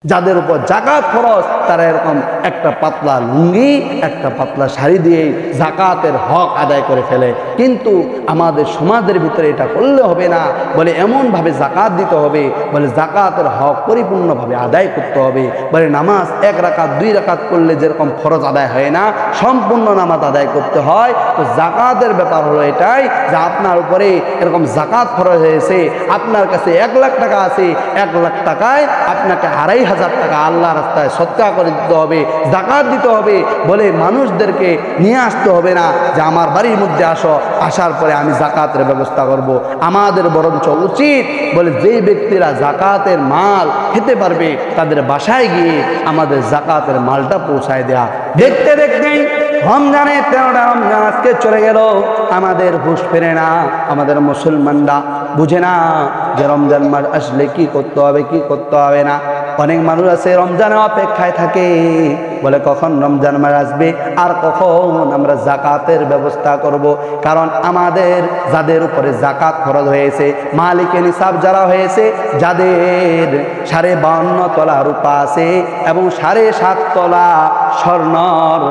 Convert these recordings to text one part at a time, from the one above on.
যাদের উপর যাকাত ফরজ তারা এরকম একটা পাতলা লুঙ্গি একটা পাতলা শাড়ি দিয়ে যাকাতের হক আদায় করে ফেলে। কিন্তু আমাদের সমাজের ভিতরে এটা করলে হবে না, বলে এমনভাবে যাকাত দিতে হবে, বলে যাকাতের হক পরিপূর্ণভাবে আদায় করতে হবে। বলে নামাজ 1 রাকাত 2 রাকাত করলে যেরকম ফরজ আদায় হয় না, সম্পূর্ণ নামাজ আদায় করতে হয়। তো যাকাতের ব্যাপার হলো এটাই যে আপনার উপরে এরকম যাকাত ফরজ হয়েছে, আপনার কাছে 1 লাখ টাকা আছে, 1 লাখ টাকায় আপনাকে 2,500 টাকা আল্লাহ রাস্তায় সদকা করে দিতে হবে, যাকাত দিতে হবে। বলে মানুষদেরকে নিয়ে আসতে হবে না যে আমার বাড়ির মধ্যে আসো, আসার পরে আমি যাকাতের ব্যবস্থা করব। আমাদের বরঞ্চ উচিত বলে যেই ব্যক্তিরা যাকাতের মাল খেতে পারবে তাদের বাসায় গিয়ে আমাদের যাকাতের মালটা পৌঁছায় দেয়া। দেখতে দেখতেই রমজানে 13টা রমজান আজকে চলে গেল, আমাদের হুঁশ ফেরে না। আমাদের মুসলমানরা বুঝে না যে রমজান মাস আসলে কি করতে হবে কি করতে হবে না। অনেক মানুষ আছে রমজানের অপেক্ষায় থাকে, বলে কখন রমজান মাস আসবে আর কখন আমরা যাকাতের ব্যবস্থা করব। কারণ আমাদের যাদের উপরে যাকাত ফরজ হয়েছে, মালিকে নিসাব যারা হয়েছে, যাদের 52.5 তোলা রূপা আছে এবং 7.5 তোলা স্বর্ণর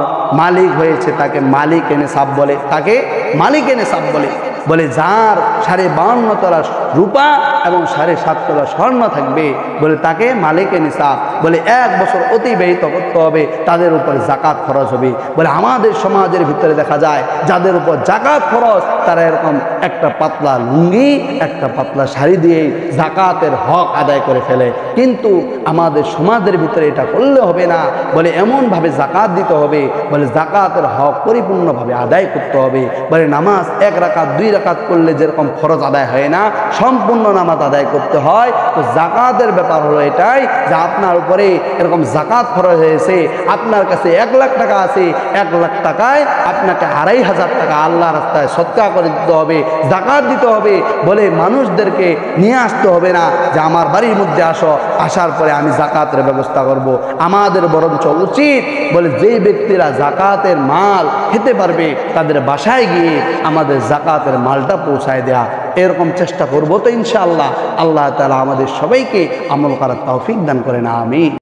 মালিক হয়েছে, তাকে মালিকে নিসাব বলে, তাকে মালিকে নিসাব বলে। বলে যার 52.5 তোলা রূপা এবং 7.5 তোলা স্বর্ণ থাকবে, বলে তাকে মালিকে নিসাব বলে। 1 বছর অতিবাহিত করতে হবে, তাদের উপর যাকাত ফরজ হবে। বলে আমাদের সমাজের ভিতরে দেখা যায় যাদের উপর যাকাত ফরজ তারা এরকম একটা পাতলা লুঙ্গি একটা পাতলা শাড়ি দিয়ে যাকাতের হক আদায় করে ফেলে। কিন্তু আমাদের সমাজের ভিতরে এটা করলে হবে না, বলে এমনভাবে যাকাত দিতে হবে, বলে যাকাতের হক পরিপূর্ণভাবে আদায় করতে হবে। বলে নামাজ 1 রাকাত 2 রাকাত করলে যেরকম ফরজ আদায় হয় না, সম্পূর্ণ নামাজ আদায় করতে হয়। তো যাকাতের ব্যাপার হলো এটাই যে আপনার উপরে এরকম যাকাত ফরজ হয়েছে, আপনার কাছে 1 লাখ টাকা আছে, 1 লাখ টাকায় আপনাকে 2,500 টাকা আল্লাহ রাস্তায় সদকা করে দিতে হবে, যাকাত দিতে হবে। বলে মানুষদেরকে নিয়ে আসতে হবে না যে আমার বাড়ির মধ্যে আসো, আসার পরে আমি যাকাতের ব্যবস্থা করব। আমাদের বরঞ্চ উচিত বলে যেই ব্যক্তিরা যাকাতের মাল খেতে পারবে তাদের বাসায় গিয়ে আমাদের যাকাতের মালটা পৌঁছায় দেয়া। এরকম চেষ্টা করব তো ইনশাআল্লাহ। আল্লাহ তাআলা আমাদের সবাইকে আমল করার তৌফিক দান করেন, আমিন।